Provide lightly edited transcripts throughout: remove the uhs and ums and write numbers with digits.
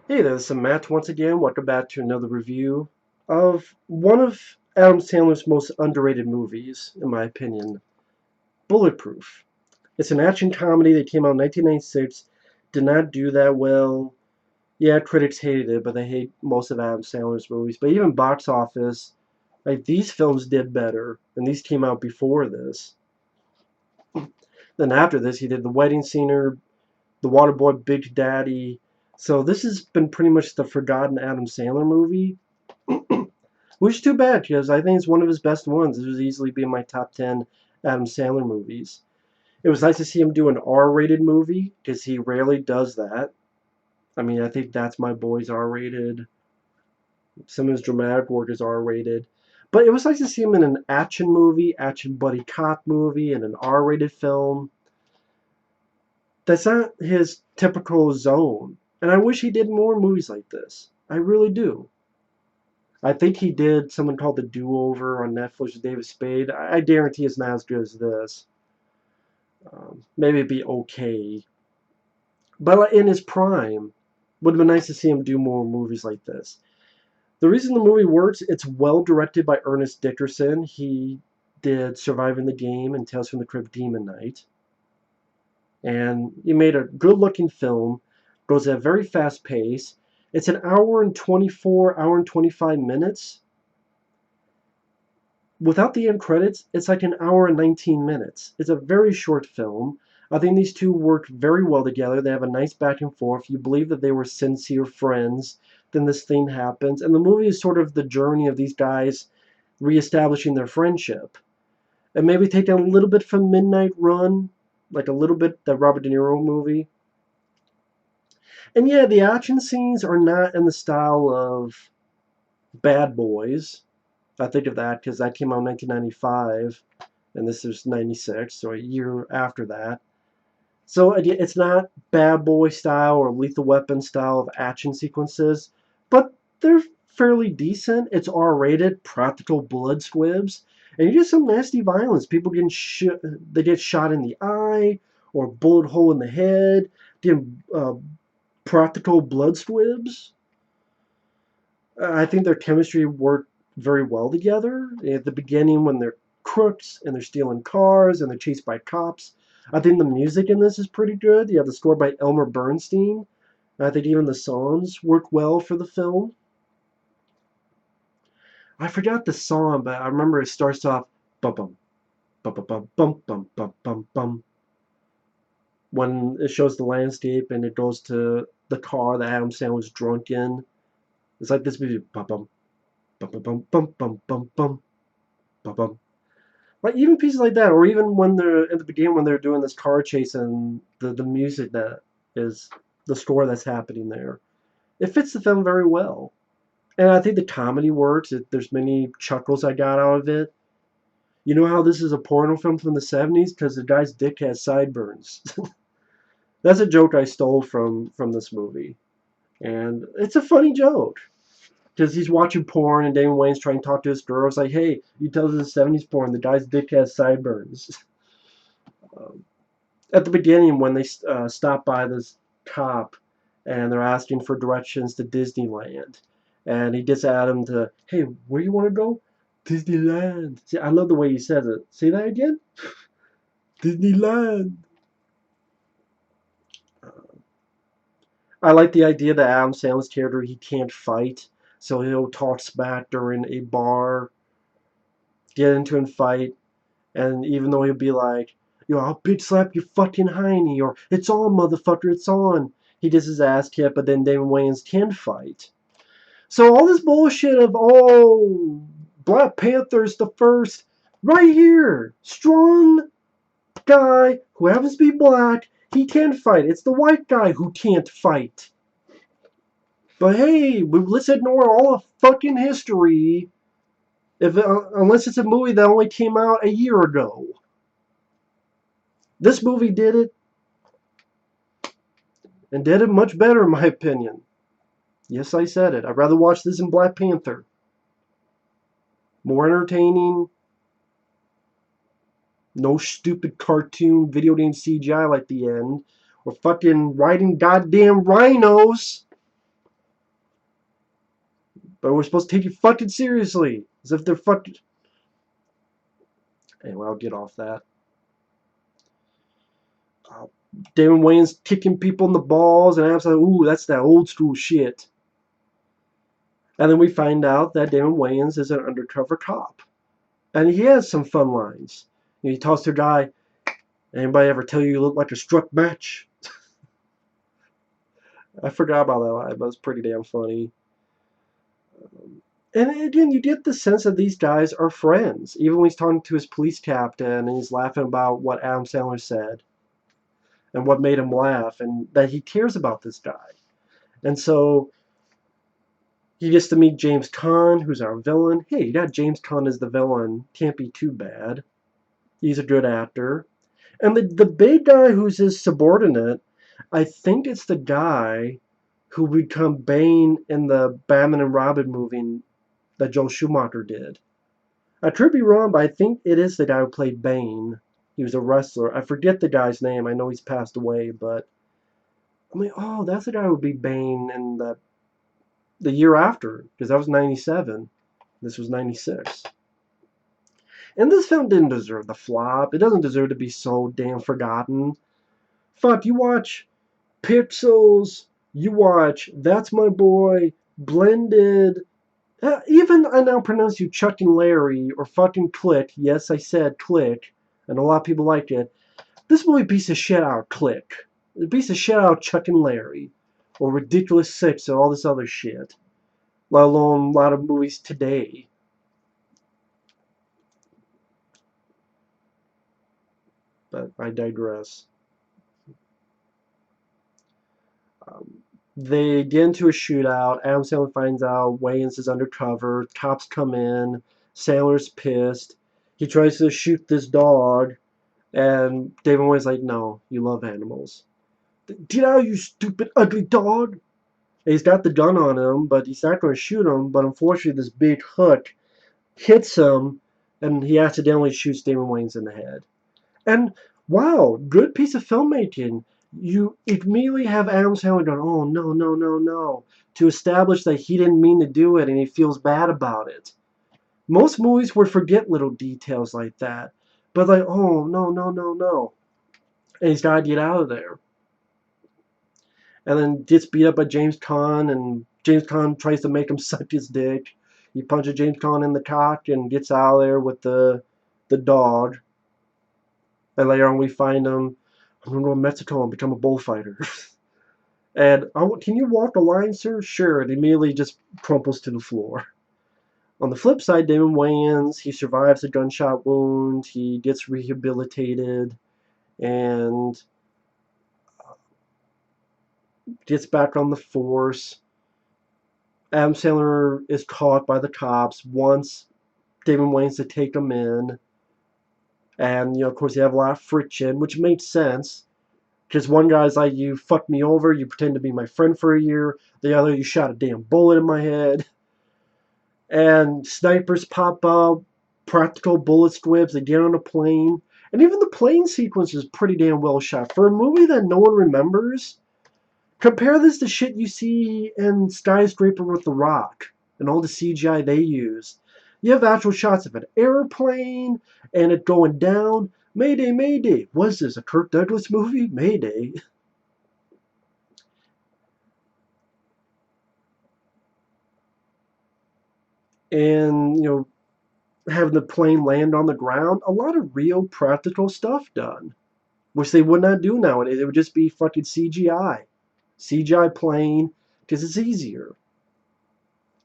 Hey there, this is Matt once again. Welcome back to another review of one of Adam Sandler's most underrated movies, in my opinion, Bulletproof. It's an action comedy that came out in 1996, did not do that well. Yeah, critics hated it, but they hate most of Adam Sandler's movies. But even box office, like these films did better, and these came out before this. Then after this, he did The Wedding Singer, The Waterboy, Big Daddy. So this has been pretty much the forgotten Adam Sandler movie. Which is too bad because I think it's one of his best ones. It would easily be in my top 10 Adam Sandler movies. It was nice to see him do an R-rated movie because he rarely does that. I mean, I think That's My Boy's R-rated. Some of his dramatic work is R-rated. But it was nice to see him in an action movie, action buddy cop movie, and an R-rated film. That's not his typical zone. And I wish he did more movies like this. I really do. I think he did something called The Do-Over on Netflix with David Spade. I guarantee it's not as good as this. Maybe it'd be okay. But in his prime, would have been nice to see him do more movies like this. The reason the movie works, it's well directed by Ernest Dickerson. He did Surviving the Game and Tales from the Crypt Demon Knight. And he made a good looking film, goes at a very fast pace. It's an hour and 24, hour and 25 minutes. Without the end credits, it's like an hour and 19 minutes. It's a very short film. I think these two work very well together. They have a nice back and forth. You believe that they were sincere friends. Then this thing happens. And the movie is sort of the journey of these guys reestablishing their friendship. And maybe take a little bit from Midnight Run, like a little bit the Robert De Niro movie. And yeah, the action scenes are not in the style of Bad Boys. I think of that because that came out in 1995, and this is 96, so a year after that. So again, it's not Bad Boy style or Lethal Weapon style of action sequences, but they're fairly decent. It's R-rated, practical blood squibs, and you get some nasty violence. People getting they get shot in the eye or bullet hole in the head, getting practical blood squibs. I think their chemistry worked very well together. At the beginning, when they're crooks and they're stealing cars and they're chased by cops, I think the music in this is pretty good. You have the score by Elmer Bernstein. I think even the songs work well for the film. I forgot the song, but I remember it starts off bum bum bum bum bum bum bum bum bum bum when it shows the landscape and it goes to the car that Adam Sandler was drunk in. It's like this music bum bum bum bum bum bum bum bum bum bum bum. Like even pieces like that, or even when they're at the beginning when they're doing this car chase and the music that is the score that's happening there, it fits the film very well. And I think the comedy works. There's many chuckles I got out of it. You know how this is a porno film from the 70s because the guy's dick has sideburns. That's a joke I stole from this movie, and it's a funny joke because he's watching porn and Damon Wayans trying to talk to his girl. It's like, hey, you tell us it's 70s porn. The guy's dick has sideburns. Um, at the beginning, when they stop by this cop and they're asking for directions to Disneyland, and he gets Adam to, hey, where you want to go? Disneyland. See, I love the way he says it. Say that again. Disneyland. I like the idea that Adam Sandler's character he can't fight, so he'll talk smack during a bar, get into a fight, and even though he'll be like, yo, I'll bitch slap your fucking hiney, or it's on, motherfucker, it's on. He gets his ass kicked, but then Damon Wayans can fight. So all this bullshit of, oh, Black Panther's the first, right here, strong guy who happens to be black, he can fight. It's the white guy who can't fight. But hey, let's ignore all of fucking history unless it's a movie that only came out a year ago. This movie did it, and did it much better in my opinion. Yes, I said it. I'd rather watch this than Black Panther. More entertaining. No stupid cartoon video game CGI like the end. Or fucking riding goddamn rhinos. but we're supposed to take you fucking seriously. As if they're fucking... Anyway, I'll get off that. Uh, Damon Wayans kicking people in the balls, and I'm like, ooh, that's that old school shit. And then we find out that Damon Wayans is an undercover cop. And he has some fun lines. He talks to a guy, anybody ever tell you look like a struck match? I forgot about that line, but it's pretty damn funny. And again, you get the sense that these guys are friends. Even when he's talking to his police captain and he's laughing about what Adam Sandler said and what made him laugh, and that he cares about this guy. And so he gets to meet James Caan, who's our villain. Hey, you got James Caan as the villain. Can't be too bad. He's a good actor. And the big guy who's his subordinate, I think it's the guy who would become Bane in the Batman and Robin movie that Joel Schumacher did. I could be wrong, but I think it is the guy who played Bane. He was a wrestler. I forget the guy's name. I know he's passed away, but I'm like, oh, that's the guy who would be Bane in the year after, because that was 97. This was 96. And this film didn't deserve the flop. It doesn't deserve to be so damn forgotten. Fuck, you watch Pixels, you watch That's My Boy, Blended, even I now pronounce you Chuck and Larry or fucking Click. Yes, I said Click, and a lot of people like it. This movie piece of shit out Click. A piece of shit out Chuck and Larry, or Ridiculous Six, and all this other shit. Let alone a lot of movies today. But I digress. They get into a shootout. Adam Sandler finds out Wayans is undercover. Cops come in. Sandler's pissed. He tries to shoot this dog. And Damon Wayans like, no, you love animals. Get out, you stupid, ugly dog. And he's got the gun on him, but he's not going to shoot him. But unfortunately, this big hook hits him, and he accidentally shoots Damon Wayans in the head. And wow, good piece of filmmaking. You immediately have Adam Sandler going, oh, no, no, no, no, to establish that he didn't mean to do it and he feels bad about it. Most movies would forget little details like that. But like, oh, no, no, no, no. And he's got to get out of there. And then gets beat up by James Caan, and James Caan tries to make him suck his dick. He punches James Caan in the cock and gets out of there with the dog. And later on we find him, I'm going to go to Mexico and become a bullfighter. And, oh, can you walk the line, sir? Sure. It immediately just crumples to the floor. On the flip side, Damon Wayans, he survives a gunshot wound. He gets rehabilitated and gets back on the force. Adam Sandler is caught by the cops, wants Damon Wayans to take him in. And, of course, you have a lot of friction, which makes sense. Because one guy's like, you fucked me over, you pretend to be my friend for a year. The other, you shot a damn bullet in my head. And snipers pop up, practical bullet squibs, they get on a plane. And even the plane sequence is pretty damn well shot. For a movie that no one remembers, compare this to shit you see in Skyscraper with The Rock and all the CGI they use. You have actual shots of an airplane and it going down. Mayday, Mayday. Was this a Kirk Douglas movie? Mayday. And, having the plane land on the ground. A lot of real practical stuff done. Which they would not do nowadays. It would just be fucking CGI. CGI plane. Because it's easier.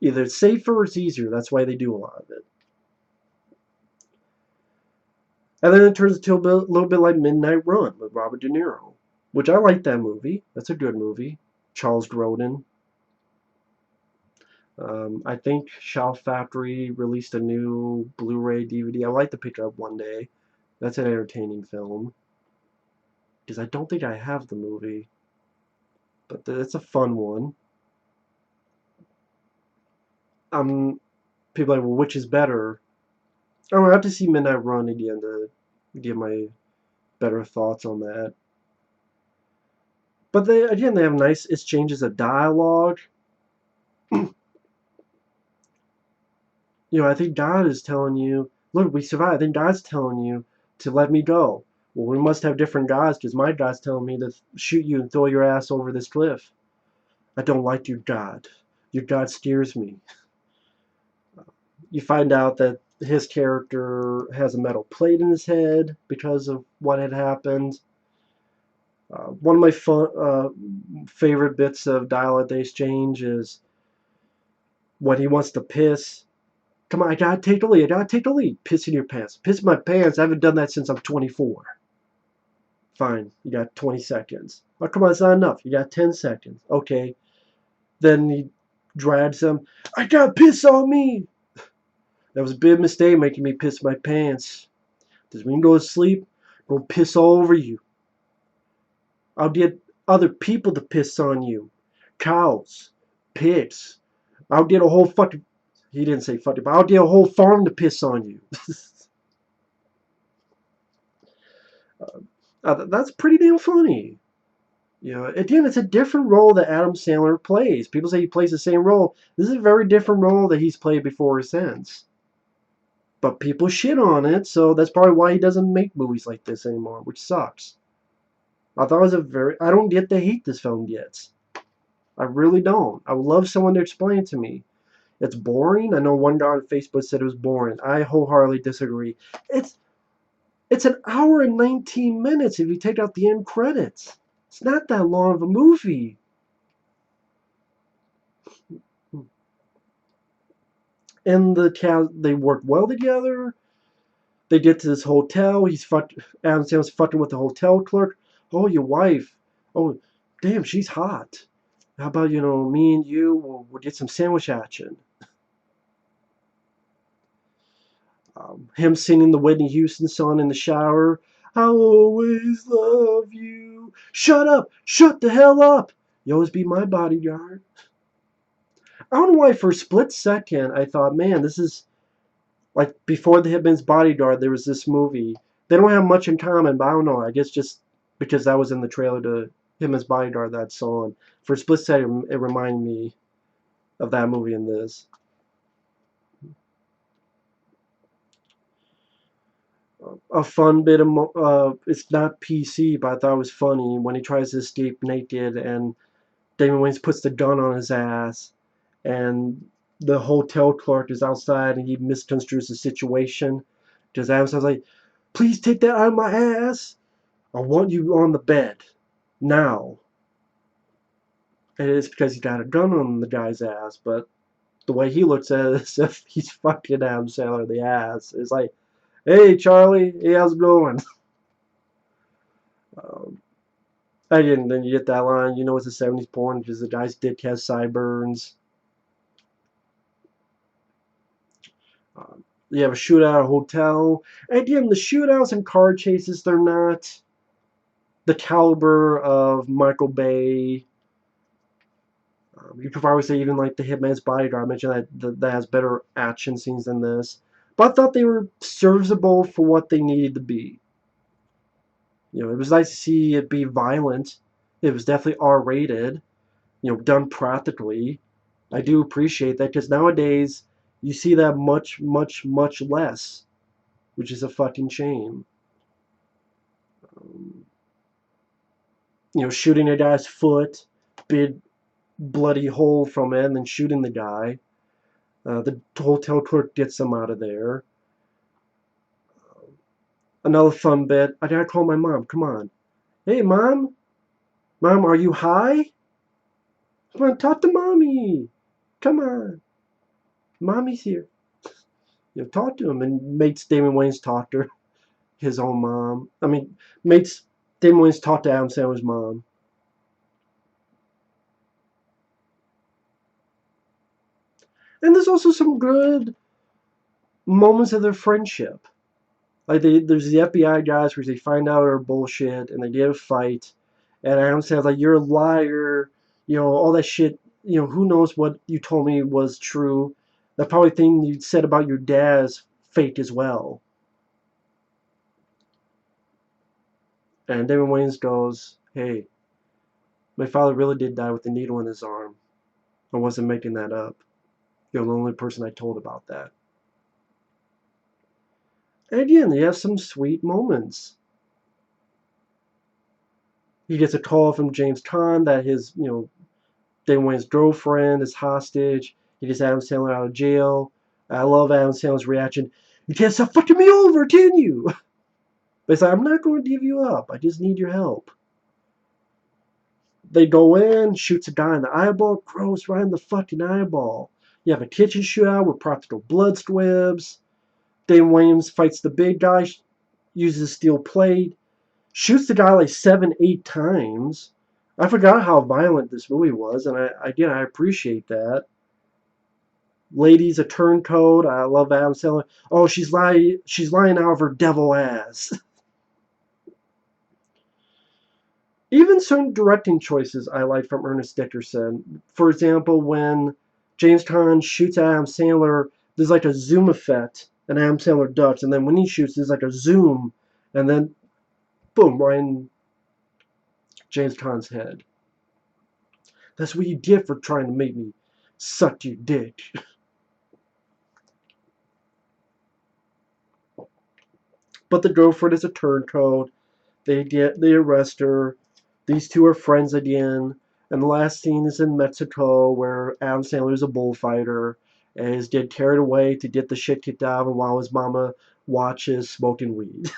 Either it's safer or it's easier. That's why they do a lot of it. And then it turns into a little bit like Midnight Run with Robert De Niro, which I like that movie. That's a good movie. Charles Grodin. I think Shout Factory released a new Blu-ray DVD. I'd like to pick it up one day. That's an entertaining film. Because I don't think I have the movie. But it's a fun one. People are like, well, which is better? I'm gonna have to see Midnight Run again to give my better thoughts on that. But they have nice exchanges of dialogue. I think God is telling you, look, we survived. I think God's telling you to let me go. Well, we must have different gods because my God's telling me to shoot you and throw your ass over this cliff. I don't like your God. Your God scares me. You find out that his character has a metal plate in his head because of what had happened. One of my favorite bits of dialogue they exchange is when he wants to piss. Come on, I gotta take the lead. I gotta take the lead. Piss in your pants. Piss in my pants. I haven't done that since I'm 24. Fine, you got 20 seconds. Oh, come on, it's not enough. You got 10 seconds. Okay. Then he drags him. I got piss on me. That was a big mistake making me piss my pants. Because when you go to sleep, go piss all over you. I'll get other people to piss on you. Cows, pigs. I'll get a whole fucking. He didn't say fucking, but I'll get a whole farm to piss on you. That's pretty damn funny. Again, it's a different role that Adam Sandler plays. People say he plays the same role. This is a very different role that he's played before or since. But people shit on it, so that's probably why he doesn't make movies like this anymore, which sucks. I thought it was I don't get the hate this film gets. I really don't. I would love someone to explain it to me. It's boring. I know one guy on Facebook said it was boring. I wholeheartedly disagree. It's it's an hour and 19 minutes if you take out the end credits. It's not that long of a movie. And they work well together. They get to this hotel. Adam Sandler's fucking with the hotel clerk. Oh, your wife. Oh, damn, she's hot. How about, me and you, we'll get some sandwich action. Him singing the Whitney Houston song in the shower. I'll always love you. Shut up. Shut the hell up. You always be my bodyguard. I don't know why for a split second I thought, man, this is like before the Hitman's Bodyguard, there was this movie. They don't have much in common, but I don't know. I guess just because that was in the trailer to Hitman's Bodyguard, that song. For a split second, it reminded me of that movie and this. A fun bit of it's not PC, but I thought it was funny when he tries to escape naked and Damon Wayans puts the gun on his ass and the hotel clerk is outside and he misconstrues the situation because Adam sounds like, please take that out of my ass. I want you on the bed now. And it's because he got a gun on the guy's ass, but the way he looks at it is if he's fucking Adam Sandler in the ass. It's like, hey Charlie, hey, how's it going? Um, Again, then you get that line, it's a 70s porn because the guy's dick has sideburns. You have a shootout at a hotel. Again, the shootouts and car chases, they're not the caliber of Michael Bay. You could probably say even like the Hitman's Bodyguard. I mentioned that has better action scenes than this. But I thought they were serviceable for what they needed to be. It was nice to see it be violent. It was definitely R-rated. Done practically. I do appreciate that because nowadays you see that much, much, much less, which is a fucking shame. Um, Shooting a guy's foot, big bloody hole from it, and then shooting the guy. The hotel clerk gets him out of there. Another fun bit. I gotta call my mom. Come on. Hey, mom. Mom, are you high? Come on, talk to mommy. Come on. Mommy's here. Talk to him. And makes Damon Wayans talk to his own mom. Makes Damon Wayans talk to Adam Sandler's mom. And there's also some good moments of their friendship. Like there's the FBI guys where they find out are bullshit and they get a fight, and Adam says like you're a liar, all that shit. Who knows what you told me was true. That probably thing you said about your dad is fake as well. And Damon Wayans goes, "Hey, my father really did die with a needle in his arm. I wasn't making that up. You're the only person I told about that." And again, they have some sweet moments. He gets a call from James Caan that his, Damon Wayans' girlfriend is hostage. He gets Adam Sandler out of jail. I love Adam Sandler's reaction. You can't stop fucking me over, can you? But it's like, I'm not going to give you up. I just need your help. They go in, shoots a guy in the eyeball, gross, right in the fucking eyeball. You have a kitchen shootout with practical blood squibs. Damon Wayans fights the big guy, uses steel plate, shoots the guy like 7, 8 times. I forgot how violent this movie was, and I appreciate that. Lady's a turncoat. I love Adam Sandler. Oh, she's lying out of her devil ass. Even certain directing choices I like from Ernest Dickerson. For example, when James Caan shoots at Adam Sandler, there's like a zoom effect, and Adam Sandler ducks, and then when he shoots, there's like a zoom, and then boom, right in James Caan's head. That's what you get for trying to make me suck your dick. But the girlfriend is a turncoat. They arrest her. These two are friends again. And the last scene is in Mexico where Adam Sandler is a bullfighter and is getting carried away to get the shit kicked out of him while his mama watches smoking weed.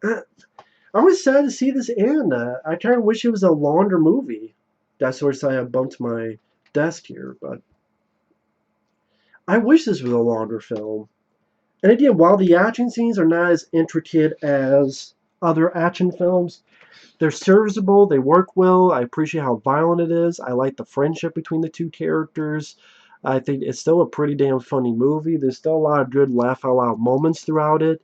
I was sad to see this end. I kind of wish it was a longer movie. That's why I bumped my desk here, but I wish this was a longer film. And again, while the action scenes are not as intricate as other action films, they're serviceable, they work well. I appreciate how violent it is. I like the friendship between the two characters. I think it's still a pretty damn funny movie. There's still a lot of good laugh out loud moments throughout it.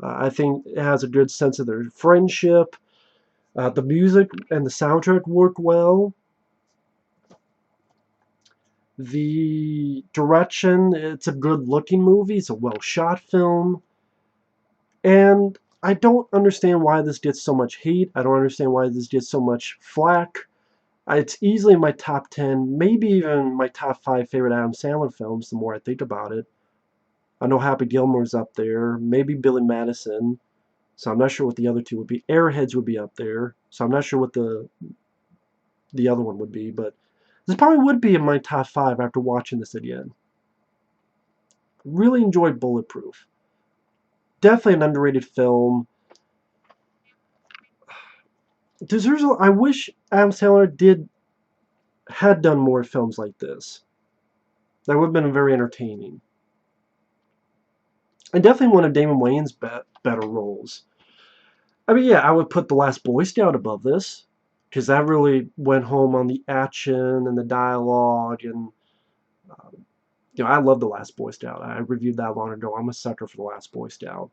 I think it has a good sense of their friendship. The music and the soundtrack work well. The direction, it's a good looking movie. It's a well shot film. And I don't understand why this gets so much hate. I don't understand why this gets so much flack. It's easily my top 10, maybe even my top 5 favorite Adam Sandler films the more I think about it. I know Happy Gilmore's up there, maybe Billy Madison, so I'm not sure what the other two would be. Airheads would be up there, so I'm not sure what the other one would be, but this probably would be in my top 5 after watching this again. Really enjoyed Bulletproof. Definitely an underrated film. I wish Adam Sandler had done more films like this. That would have been very entertaining. And definitely one of Damon Wayans' better roles. I mean, yeah, I would put The Last Boy Scout above this because that really went home on the action and the dialogue. And, I love The Last Boy Scout. I reviewed that long ago. I'm a sucker for The Last Boy Scout.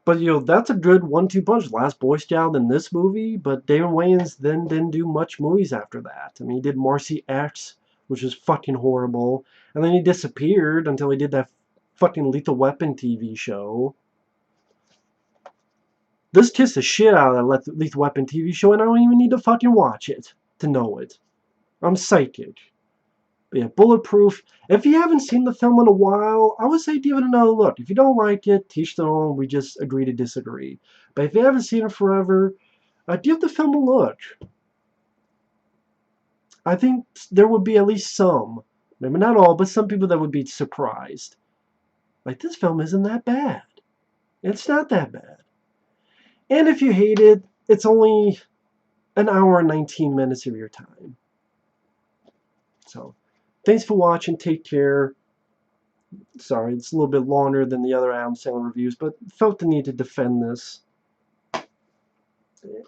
But, that's a good 1-2 punch. Last Boy Scout in this movie, but Damon Wayans then didn't do much movies after that. I mean, he did Marcy X, which was fucking horrible. And then he disappeared until he did that fucking Lethal Weapon TV show. This kissed the shit out of that Lethal Weapon TV show, and I don't even need to fucking watch it to know it. I'm psychic. But yeah, Bulletproof. If you haven't seen the film in a while, I would say give it another look. If you don't like it, teach their own. We just agree to disagree. But if you haven't seen it forever, give the film a look. I think there would be at least some, maybe not all, but some people that would be surprised. Like, this film isn't that bad. It's not that bad. And if you hate it, it's only an hour and 19 minutes of your time. So, thanks for watching. Take care. Sorry, it's a little bit longer than the other Adam Sandler reviews, but felt the need to defend this.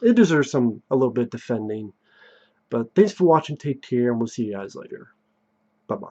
It deserves a little bit defending. But thanks for watching. Take care, and we'll see you guys later. Bye-bye.